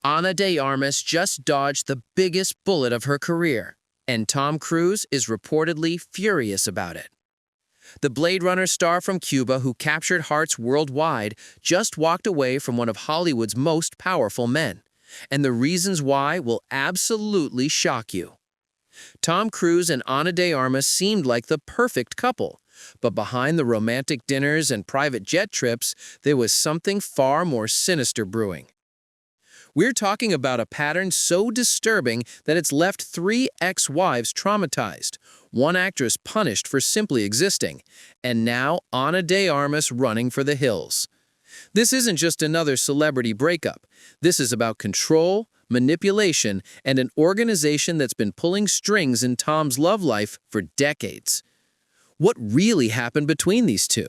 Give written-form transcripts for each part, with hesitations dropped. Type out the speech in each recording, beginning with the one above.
Ana de Armas just dodged the biggest bullet of her career, and Tom Cruise is reportedly furious about it. The Blade Runner star from Cuba who captured hearts worldwide just walked away from one of Hollywood's most powerful men, and the reasons why will absolutely shock you. Tom Cruise and Ana de Armas seemed like the perfect couple, but behind the romantic dinners and private jet trips, there was something far more sinister brewing. We're talking about a pattern so disturbing that it's left 3 ex-wives traumatized, one actress punished for simply existing, and now Ana de Armas running for the hills. This isn't just another celebrity breakup. This is about control, manipulation, and an organization that's been pulling strings in Tom's love life for decades. What really happened between these two?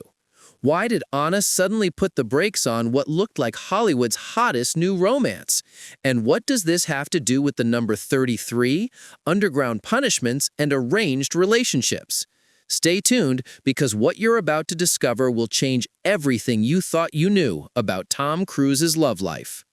Why did Ana suddenly put the brakes on what looked like Hollywood's hottest new romance? And what does this have to do with the number 33, underground punishments, and arranged relationships? Stay tuned, because what you're about to discover will change everything you thought you knew about Tom Cruise's love life.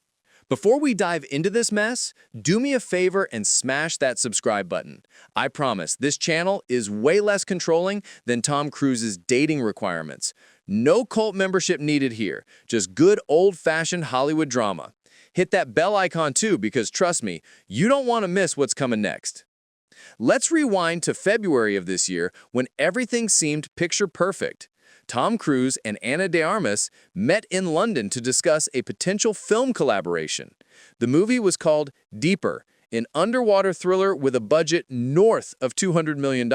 Before we dive into this mess, do me a favor and smash that subscribe button. I promise this channel is way less controlling than Tom Cruise's dating requirements. No cult membership needed here, just good old-fashioned Hollywood drama. Hit that bell icon too, because trust me, you don't want to miss what's coming next. Let's rewind to February of this year when everything seemed picture perfect. Tom Cruise and Ana de Armas met in London to discuss a potential film collaboration. The movie was called Deeper, an underwater thriller with a budget north of $200 million.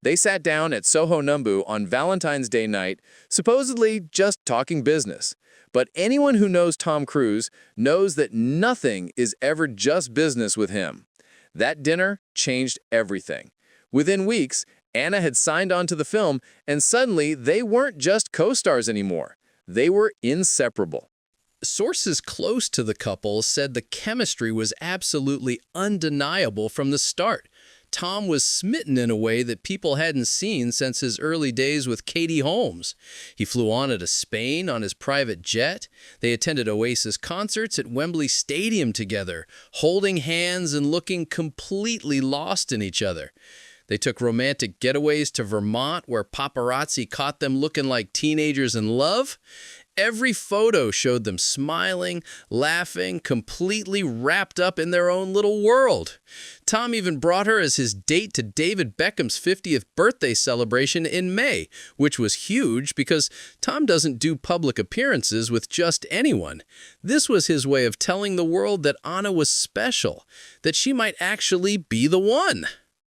They sat down at Soho Numbu on Valentine's Day night, supposedly just talking business. But anyone who knows Tom Cruise knows that nothing is ever just business with him. That dinner changed everything. Within weeks, Ana had signed on to the film, and suddenly they weren't just co-stars anymore. They were inseparable. Sources close to the couple said the chemistry was absolutely undeniable from the start. Tom was smitten in a way that people hadn't seen since his early days with Katie Holmes. He flew Ana to Spain on his private jet. They attended Oasis concerts at Wembley Stadium together, holding hands and looking completely lost in each other. They took romantic getaways to Vermont, where paparazzi caught them looking like teenagers in love. Every photo showed them smiling, laughing, completely wrapped up in their own little world. Tom even brought her as his date to David Beckham's 50th birthday celebration in May, which was huge because Tom doesn't do public appearances with just anyone. This was his way of telling the world that Ana was special, that she might actually be the one.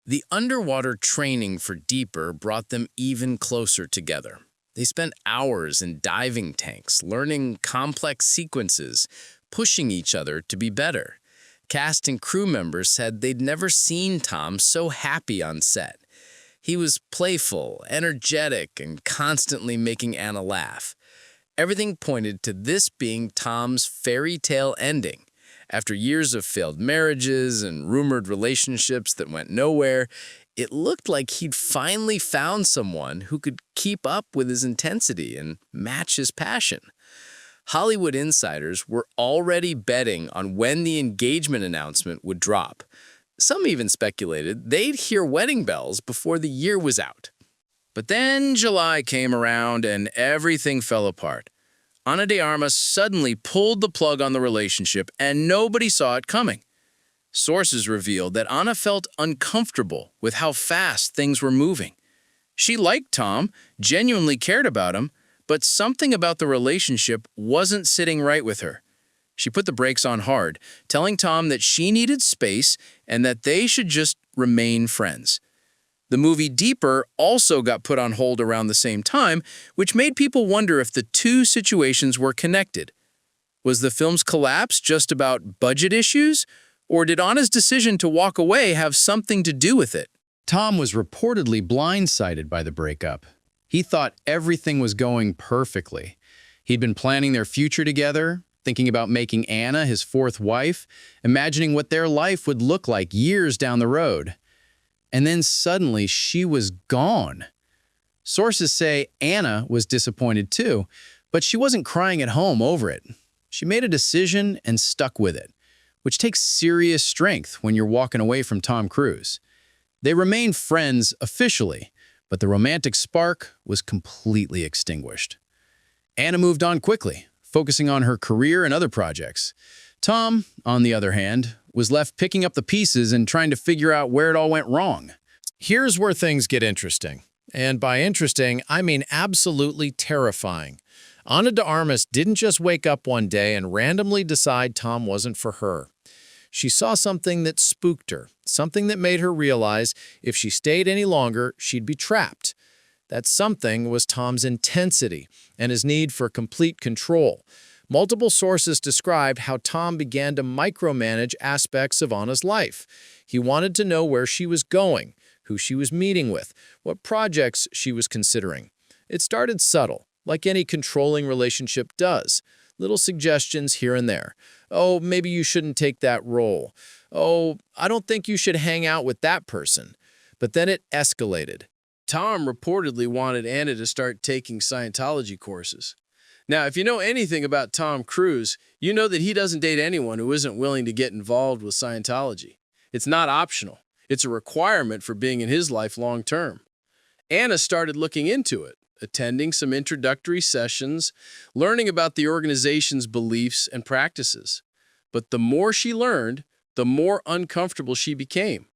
The underwater training for Deeper brought them even closer together. They spent hours in diving tanks, learning complex sequences, pushing each other to be better. Cast and crew members said they'd never seen Tom so happy on set. He was playful, energetic, and constantly making Ana laugh. Everything pointed to this being Tom's fairy tale ending. After years of failed marriages and rumored relationships that went nowhere, it looked like he'd finally found someone who could keep up with his intensity and match his passion. Hollywood insiders were already betting on when the engagement announcement would drop. Some even speculated they'd hear wedding bells before the year was out. But then July came around and everything fell apart. Ana de Armas suddenly pulled the plug on the relationship, and nobody saw it coming. Sources revealed that Ana felt uncomfortable with how fast things were moving. She liked Tom, genuinely cared about him, but something about the relationship wasn't sitting right with her. She put the brakes on hard, telling Tom that she needed space and that they should just remain friends. The movie Deeper also got put on hold around the same time, which made people wonder if the two situations were connected. Was the film's collapse just about budget issues, or did Ana's decision to walk away have something to do with it? Tom was reportedly blindsided by the breakup. He thought everything was going perfectly. He'd been planning their future together, thinking about making Ana his fourth wife, imagining what their life would look like years down the road. And then suddenly she was gone. Sources say Ana was disappointed too, but she wasn't crying at home over it. She made a decision and stuck with it. which takes serious strength when you're walking away from Tom Cruise. They remain friends officially, but the romantic spark was completely extinguished. Anna moved on quickly, focusing on her career and other projects. Tom, on the other hand, was left picking up the pieces and trying to figure out where it all went wrong. Here's where things get interesting. And by interesting, I mean absolutely terrifying. Ana de Armas didn't just wake up one day and randomly decide Tom wasn't for her. She saw something that spooked her, something that made her realize if she stayed any longer, she'd be trapped. That something was Tom's intensity and his need for complete control. Multiple sources described how Tom began to micromanage aspects of Anna's life. He wanted to know where she was going, who she was meeting with, what projects she was considering. It started subtle, like any controlling relationship does. Little suggestions here and there. Oh, maybe you shouldn't take that role. Oh, I don't think you should hang out with that person. But then it escalated. Tom reportedly wanted Anna to start taking Scientology courses. Now, if you know anything about Tom Cruise, you know that he doesn't date anyone who isn't willing to get involved with Scientology. It's not optional. It's a requirement for being in his life long term. Anna started looking into it, attending some introductory sessions, learning about the organization's beliefs and practices. But the more she learned, the more uncomfortable she became.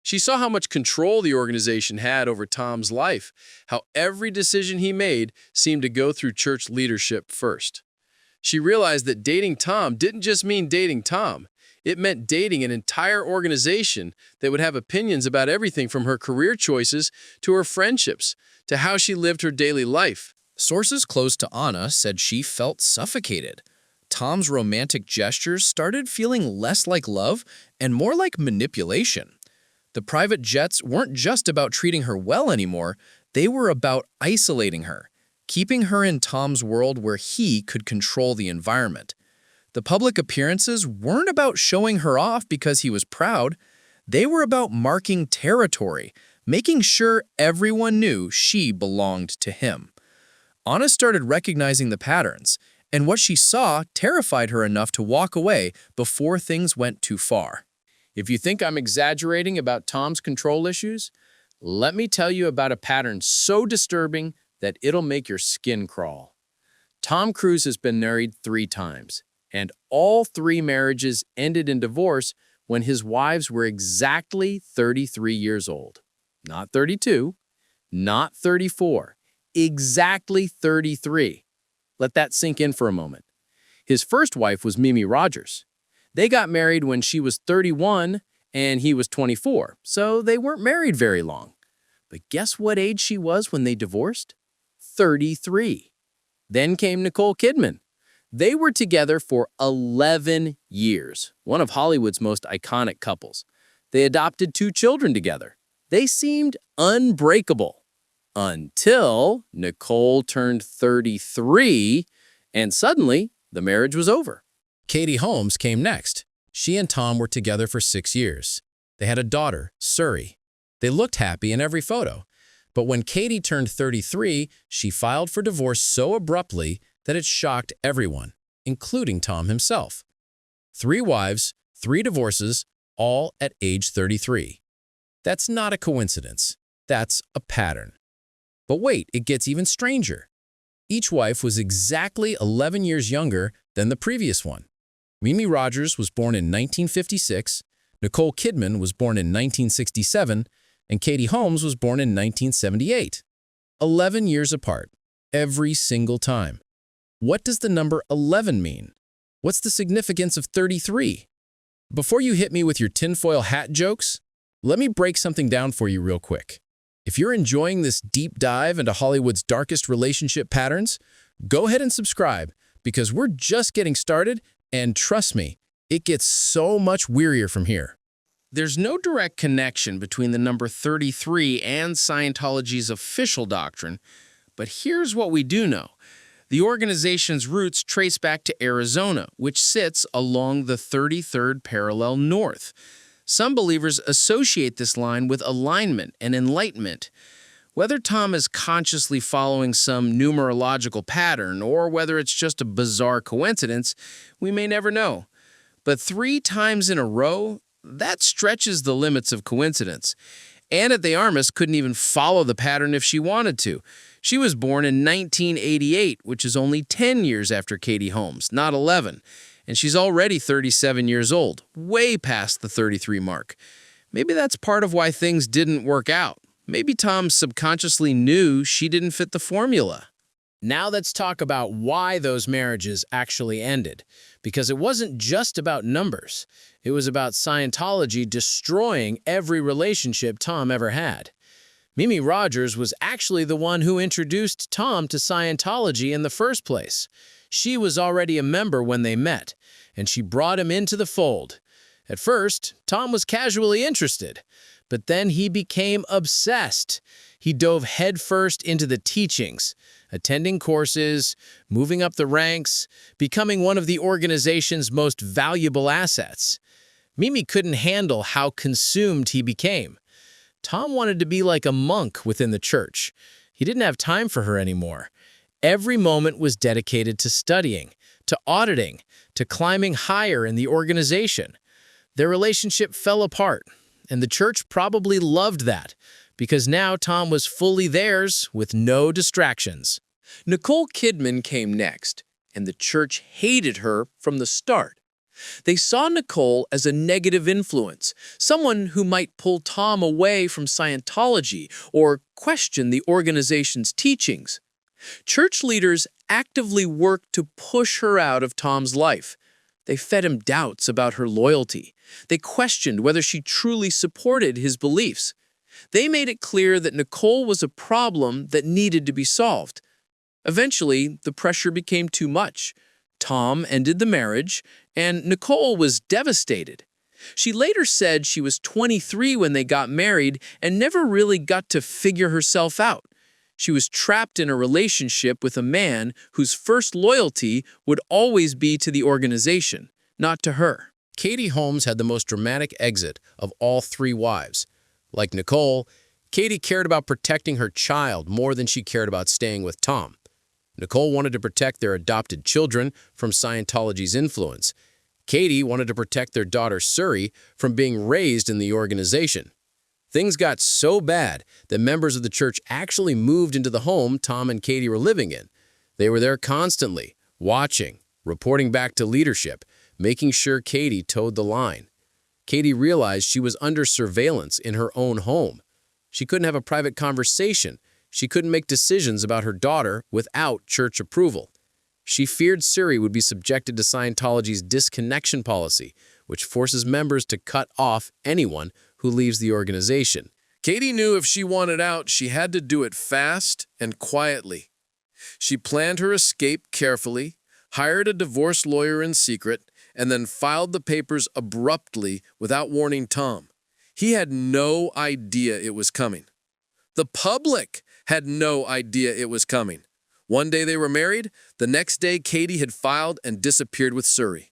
She saw how much control the organization had over Tom's life, how every decision he made seemed to go through church leadership first. She realized that dating Tom didn't just mean dating Tom. It meant dating an entire organization that would have opinions about everything from her career choices to her friendships to how she lived her daily life. Sources close to Anna said she felt suffocated. Tom's romantic gestures started feeling less like love and more like manipulation. The private jets weren't just about treating her well anymore, they were about isolating her, keeping her in Tom's world where he could control the environment. The public appearances weren't about showing her off because he was proud. They were about marking territory, making sure everyone knew she belonged to him. Anna started recognizing the patterns, and what she saw terrified her enough to walk away before things went too far. If you think I'm exaggerating about Tom's control issues, let me tell you about a pattern so disturbing that it'll make your skin crawl. Tom Cruise has been married 3 times, and all 3 marriages ended in divorce when his wives were exactly 33 years old. Not 32, not 34, exactly 33. Let that sink in for a moment. His first wife was Mimi Rogers. They got married when she was 31 and he was 24, so they weren't married very long. But guess what age she was when they divorced? 33. Then came Nicole Kidman. They were together for 11 years, one of Hollywood's most iconic couples. They adopted 2 children together. They seemed unbreakable until Nicole turned 33, and suddenly the marriage was over. Katie Holmes came next. She and Tom were together for 6 years. They had a daughter, Suri. They looked happy in every photo. But when Katie turned 33, she filed for divorce so abruptly that it shocked everyone, including Tom himself. 3 wives, 3 divorces, all at age 33. That's not a coincidence. That's a pattern. But wait, it gets even stranger. Each wife was exactly 11 years younger than the previous one. Mimi Rogers was born in 1956, Nicole Kidman was born in 1967, and Katie Holmes was born in 1978. 11 years apart, every single time. What does the number 11 mean? What's the significance of 33? Before you hit me with your tinfoil hat jokes, let me break something down for you real quick. If you're enjoying this deep dive into Hollywood's darkest relationship patterns, go ahead and subscribe because we're just getting started, and trust me, it gets so much weirier from here. There's no direct connection between the number 33 and Scientology's official doctrine, but here's what we do know. The organization's roots trace back to Arizona, which sits along the 33rd parallel north. Some believers associate this line with alignment and enlightenment. Whether Tom is consciously following some numerological pattern or whether it's just a bizarre coincidence, we may never know. But 3 times in a row, that stretches the limits of coincidence. Ana de Armas couldn't even follow the pattern if she wanted to. She was born in 1988, which is only 10 years after Katie Holmes, not 11. And she's already 37 years old, way past the 33 mark. Maybe that's part of why things didn't work out. Maybe Tom subconsciously knew she didn't fit the formula. Now let's talk about why those marriages actually ended. Because it wasn't just about numbers. It was about Scientology destroying every relationship Tom ever had. Mimi Rogers was actually the one who introduced Tom to Scientology in the first place. She was already a member when they met, and she brought him into the fold. At first, Tom was casually interested, but then he became obsessed. He dove headfirst into the teachings, attending courses, moving up the ranks, becoming one of the organization's most valuable assets. Mimi couldn't handle how consumed he became. Tom wanted to be like a monk within the church. He didn't have time for her anymore. Every moment was dedicated to studying, to auditing, to climbing higher in the organization. Their relationship fell apart, and the church probably loved that, because now Tom was fully theirs with no distractions. Nicole Kidman came next, and the church hated her from the start. They saw Nicole as a negative influence, someone who might pull Tom away from Scientology or question the organization's teachings. Church leaders actively worked to push her out of Tom's life. They fed him doubts about her loyalty. They questioned whether she truly supported his beliefs. They made it clear that Nicole was a problem that needed to be solved. Eventually, the pressure became too much. Tom ended the marriage, and Nicole was devastated. She later said she was 23 when they got married and never really got to figure herself out. She was trapped in a relationship with a man whose first loyalty would always be to the organization, not to her. Katie Holmes had the most dramatic exit of all 3 wives. Like Nicole, Katie cared about protecting her child more than she cared about staying with Tom. Nicole wanted to protect their adopted children from Scientology's influence. Katie wanted to protect their daughter Suri from being raised in the organization. Things got so bad that members of the church actually moved into the home Tom and Katie were living in. They were there constantly, watching, reporting back to leadership, making sure Katie towed the line. Katie realized she was under surveillance in her own home. She couldn't have a private conversation. She couldn't make decisions about her daughter without church approval. She feared Suri would be subjected to Scientology's disconnection policy, which forces members to cut off anyone who leaves the organization. Katie knew if she wanted out, she had to do it fast and quietly. She planned her escape carefully, hired a divorce lawyer in secret, and then filed the papers abruptly without warning Tom. He had no idea it was coming. The public had no idea it was coming. One day they were married, the next day Katie had filed and disappeared with Suri.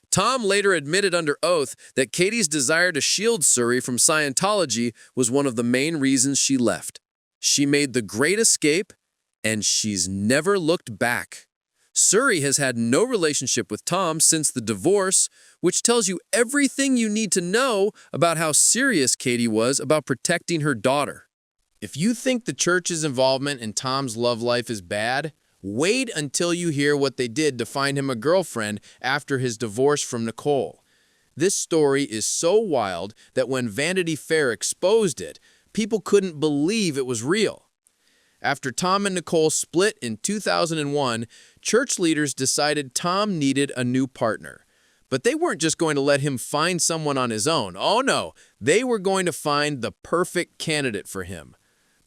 Tom later admitted under oath that Katie's desire to shield Suri from Scientology was one of the main reasons she left. She made the great escape, and she's never looked back. Suri has had no relationship with Tom since the divorce, which tells you everything you need to know about how serious Katie was about protecting her daughter. If you think the church's involvement in Tom's love life is bad, wait until you hear what they did to find him a girlfriend after his divorce from Nicole. This story is so wild that when Vanity Fair exposed it, people couldn't believe it was real. After Tom and Nicole split in 2001, church leaders decided Tom needed a new partner. But they weren't just going to let him find someone on his own. Oh no, they were going to find the perfect candidate for him.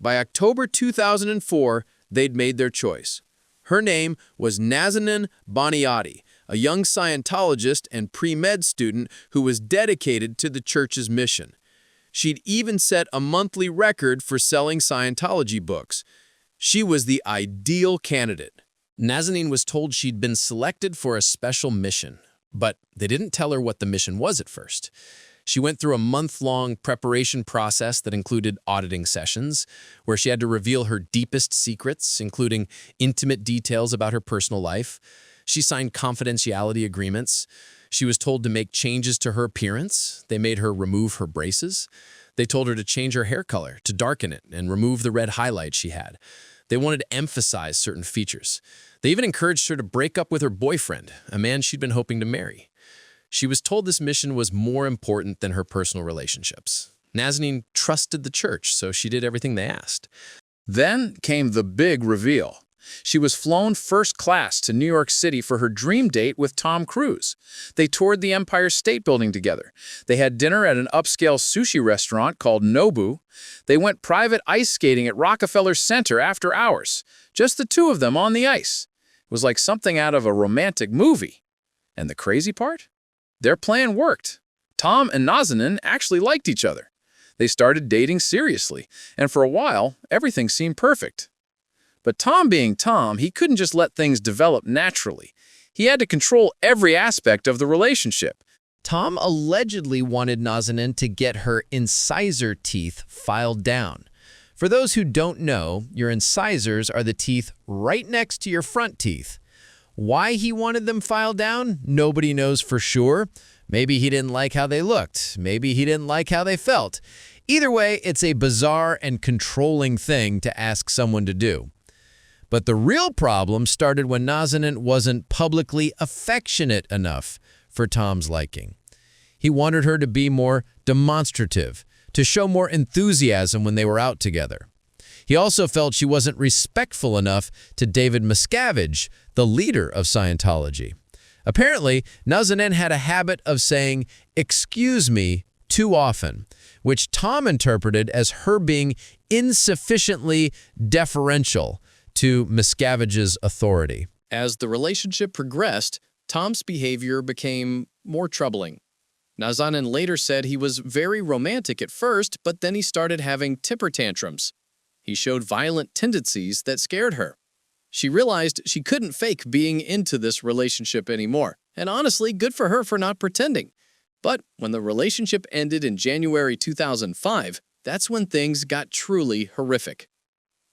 By October 2004, they'd made their choice. Her name was Nazanin Boniati, a young Scientologist and pre-med student who was dedicated to the church's mission. She'd even set a monthly record for selling Scientology books. She was the ideal candidate. Nazanin was told she'd been selected for a special mission, but they didn't tell her what the mission was at first. She went through a month-long preparation process that included auditing sessions, where she had to reveal her deepest secrets, including intimate details about her personal life. She signed confidentiality agreements. She was told to make changes to her appearance. They made her remove her braces. They told her to change her hair color, to darken it, and remove the red highlights she had. They wanted to emphasize certain features. They even encouraged her to break up with her boyfriend, a man she'd been hoping to marry. She was told this mission was more important than her personal relationships. Nazanin trusted the church, so she did everything they asked. Then came the big reveal. She was flown first class to New York City for her dream date with Tom Cruise. They toured the Empire State Building together. They had dinner at an upscale sushi restaurant called Nobu. They went private ice skating at Rockefeller Center after hours. Just the two of them on the ice. It was like something out of a romantic movie. And the crazy part? Their plan worked. Tom and Nazanin actually liked each other. They started dating seriously, and for a while, everything seemed perfect. But Tom being Tom, he couldn't just let things develop naturally. He had to control every aspect of the relationship. Tom allegedly wanted Nazanin to get her incisor teeth filed down. For those who don't know, your incisors are the teeth right next to your front teeth. Why he wanted them filed down, nobody knows for sure. Maybe he didn't like how they looked. Maybe he didn't like how they felt. Either way, it's a bizarre and controlling thing to ask someone to do. But the real problem started when Nazanin wasn't publicly affectionate enough for Tom's liking. He wanted her to be more demonstrative, to show more enthusiasm when they were out together. He also felt she wasn't respectful enough to David Miscavige, the leader of Scientology. Apparently, Nazanin had a habit of saying, "excuse me," too often, which Tom interpreted as her being insufficiently deferential to Miscavige's authority. As the relationship progressed, Tom's behavior became more troubling. Nazanin later said he was very romantic at first, but then he started having temper tantrums. He showed violent tendencies that scared her. She realized she couldn't fake being into this relationship anymore, and honestly, good for her for not pretending. But when the relationship ended in January 2005, that's when things got truly horrific.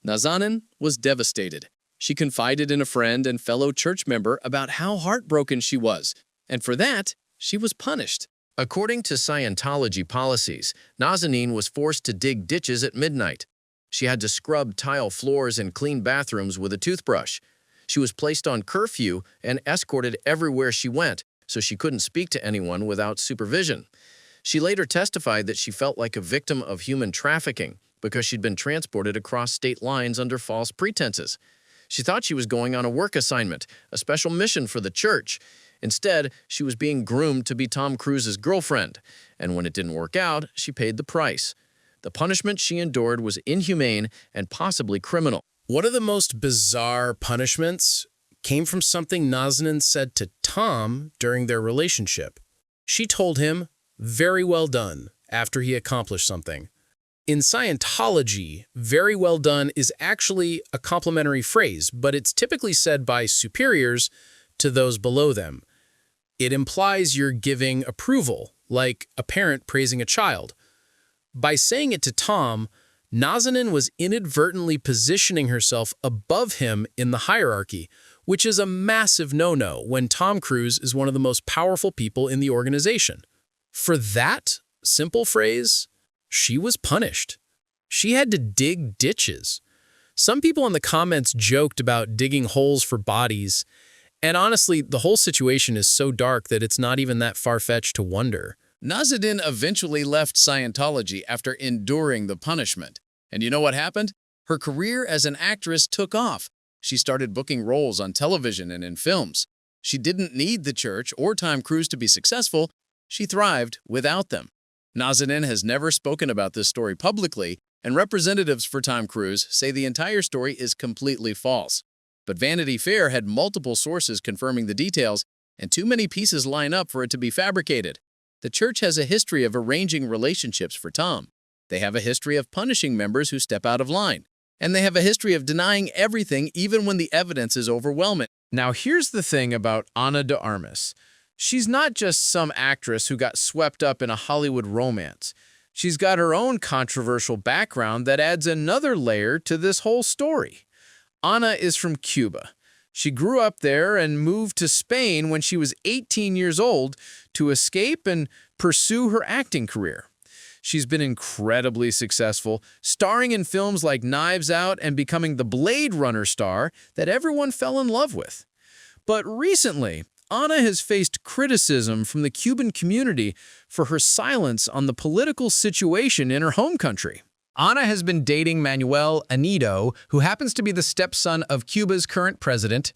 Nazanin was devastated. She confided in a friend and fellow church member about how heartbroken she was, and for that, she was punished. According to Scientology policies, Nazanin was forced to dig ditches at midnight. She had to scrub tile floors and clean bathrooms with a toothbrush. She was placed on curfew and escorted everywhere she went, so she couldn't speak to anyone without supervision. She later testified that she felt like a victim of human trafficking because she'd been transported across state lines under false pretenses. She thought she was going on a work assignment, a special mission for the church. Instead, she was being groomed to be Tom Cruise's girlfriend, and when it didn't work out, she paid the price. The punishment she endured was inhumane and possibly criminal. One of the most bizarre punishments came from something Nazanin said to Tom during their relationship. She told him, "very well done," after he accomplished something. In Scientology, "very well done" is actually a complimentary phrase, but it's typically said by superiors to those below them. It implies you're giving approval, like a parent praising a child. By saying it to Tom, Nazanin was inadvertently positioning herself above him in the hierarchy, which is a massive no-no when Tom Cruise is one of the most powerful people in the organization. For that simple phrase, she was punished. She had to dig ditches. Some people in the comments joked about digging holes for bodies, and honestly, the whole situation is so dark that it's not even that far-fetched to wonder. Nazanin eventually left Scientology after enduring the punishment. And you know what happened? Her career as an actress took off. She started booking roles on television and in films. She didn't need the church or Tom Cruise to be successful. She thrived without them. Nazanin has never spoken about this story publicly, and representatives for Tom Cruise say the entire story is completely false. But Vanity Fair had multiple sources confirming the details, and too many pieces line up for it to be fabricated. The church has a history of arranging relationships for Tom. They have a history of punishing members who step out of line. And they have a history of denying everything even when the evidence is overwhelming. Now here's the thing about Ana de Armas. She's not just some actress who got swept up in a Hollywood romance. She's got her own controversial background that adds another layer to this whole story. Ana is from Cuba. She grew up there and moved to Spain when she was 18 years old to escape and pursue her acting career. She's been incredibly successful, starring in films like Knives Out and becoming the Blade Runner star that everyone fell in love with. But recently, Ana has faced criticism from the Cuban community for her silence on the political situation in her home country. Ana has been dating Manuel Anido, who happens to be the stepson of Cuba's current president.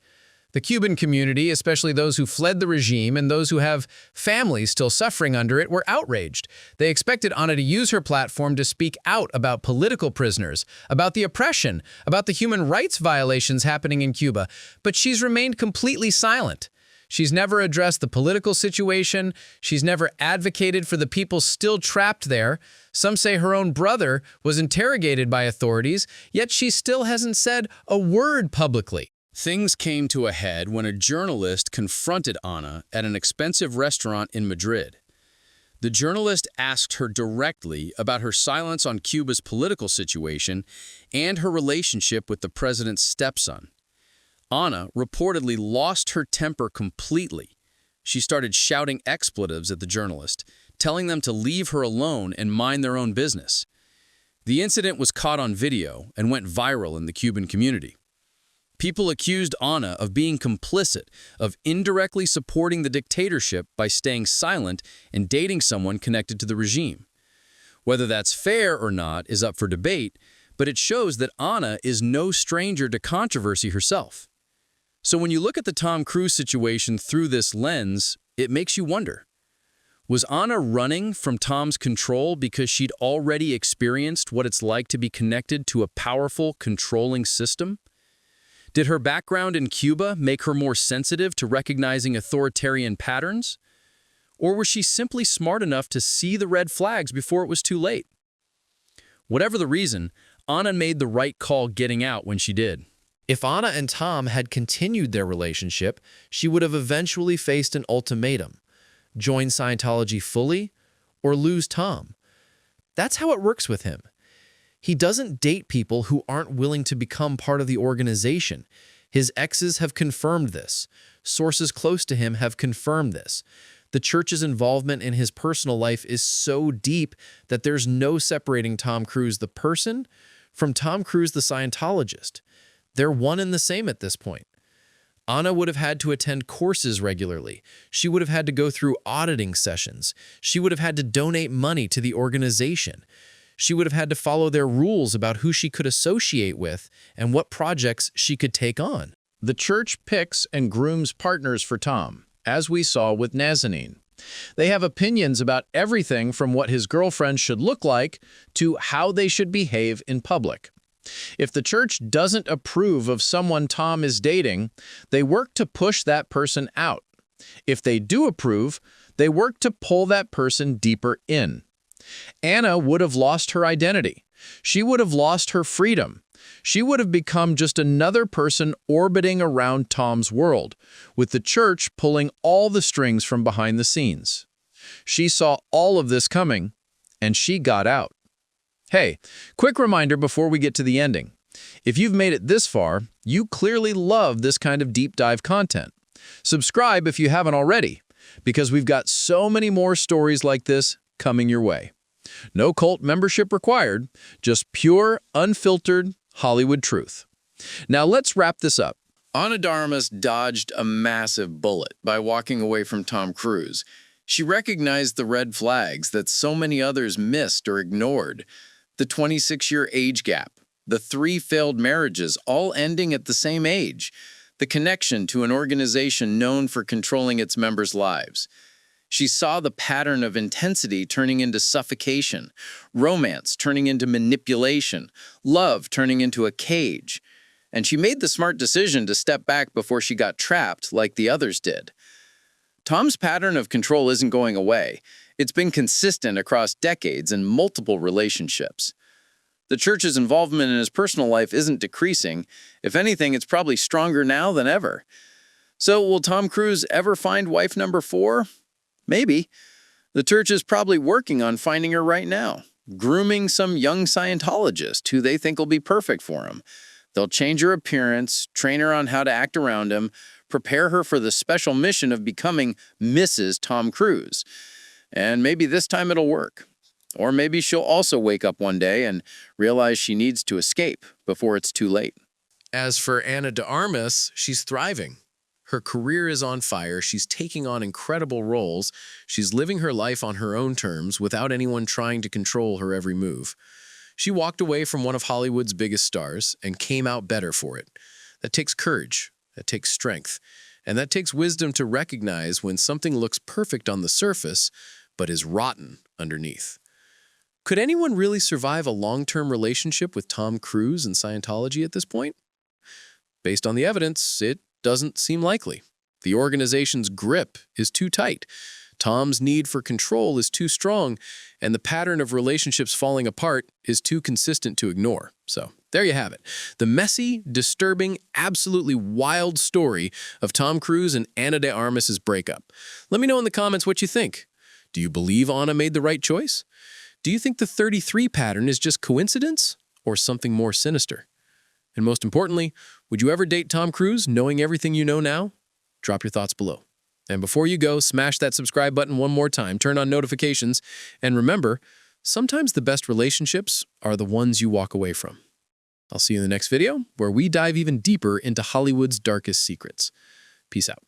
The Cuban community, especially those who fled the regime and those who have families still suffering under it, were outraged. They expected Ana to use her platform to speak out about political prisoners, about the oppression, about the human rights violations happening in Cuba, but she's remained completely silent. She's never addressed the political situation. She's never advocated for the people still trapped there. Some say her own brother was interrogated by authorities, yet she still hasn't said a word publicly. Things came to a head when a journalist confronted Ana at an expensive restaurant in Madrid. The journalist asked her directly about her silence on Cuba's political situation and her relationship with the president's stepson. Ana reportedly lost her temper completely. She started shouting expletives at the journalist, telling them to leave her alone and mind their own business. The incident was caught on video and went viral in the Cuban community. People accused Ana of being complicit, of indirectly supporting the dictatorship by staying silent and dating someone connected to the regime. Whether that's fair or not is up for debate, but it shows that Ana is no stranger to controversy herself. So when you look at the Tom Cruise situation through this lens, it makes you wonder, was Ana running from Tom's control because she'd already experienced what it's like to be connected to a powerful, controlling system? Did her background in Cuba make her more sensitive to recognizing authoritarian patterns? Or was she simply smart enough to see the red flags before it was too late? Whatever the reason, Ana made the right call getting out when she did. If Ana and Tom had continued their relationship, she would have eventually faced an ultimatum: join Scientology fully or lose Tom. That's how it works with him. He doesn't date people who aren't willing to become part of the organization. His exes have confirmed this. Sources close to him have confirmed this. The church's involvement in his personal life is so deep that there's no separating Tom Cruise the person from Tom Cruise the Scientologist. They're one and the same at this point. Ana would have had to attend courses regularly. She would have had to go through auditing sessions. She would have had to donate money to the organization. She would have had to follow their rules about who she could associate with and what projects she could take on. The church picks and grooms partners for Tom, as we saw with Nazanin. They have opinions about everything from what his girlfriend should look like to how they should behave in public. If the church doesn't approve of someone Tom is dating, they work to push that person out. If they do approve, they work to pull that person deeper in. Ana would have lost her identity. She would have lost her freedom. She would have become just another person orbiting around Tom's world, with the church pulling all the strings from behind the scenes. She saw all of this coming, and she got out. Hey, quick reminder before we get to the ending. If you've made it this far, you clearly love this kind of deep dive content. Subscribe if you haven't already, because we've got so many more stories like this coming your way. No cult membership required, just pure, unfiltered Hollywood truth. Now let's wrap this up. Ana de Armas dodged a massive bullet by walking away from Tom Cruise. She recognized the red flags that so many others missed or ignored. The 26-year age gap, the 3 failed marriages, all ending at the same age, the connection to an organization known for controlling its members' lives. She saw the pattern of intensity turning into suffocation, romance turning into manipulation, love turning into a cage. And she made the smart decision to step back before she got trapped like the others did. Tom's pattern of control isn't going away. It's been consistent across decades and multiple relationships. The church's involvement in his personal life isn't decreasing. If anything, it's probably stronger now than ever. So will Tom Cruise ever find wife number 4? Maybe. The church is probably working on finding her right now, grooming some young Scientologist who they think will be perfect for him. They'll change her appearance, train her on how to act around him, prepare her for the special mission of becoming Mrs. Tom Cruise. And maybe this time it'll work. Or maybe she'll also wake up one day and realize she needs to escape before it's too late. As for Ana de Armas, she's thriving. Her career is on fire, she's taking on incredible roles, she's living her life on her own terms without anyone trying to control her every move. She walked away from one of Hollywood's biggest stars and came out better for it. That takes courage, that takes strength, and that takes wisdom to recognize when something looks perfect on the surface but is rotten underneath. Could anyone really survive a long-term relationship with Tom Cruise and Scientology at this point? Based on the evidence, it doesn't seem likely. The organization's grip is too tight, Tom's need for control is too strong, and the pattern of relationships falling apart is too consistent to ignore. So, there you have it. The messy, disturbing, absolutely wild story of Tom Cruise and Ana de Armas' breakup. Let me know in the comments what you think. Do you believe Ana made the right choice? Do you think the 33 pattern is just coincidence or something more sinister? And most importantly, would you ever date Tom Cruise knowing everything you know now? Drop your thoughts below. And before you go, smash that subscribe button one more time, turn on notifications, and remember, sometimes the best relationships are the ones you walk away from. I'll see you in the next video, where we dive even deeper into Hollywood's darkest secrets. Peace out.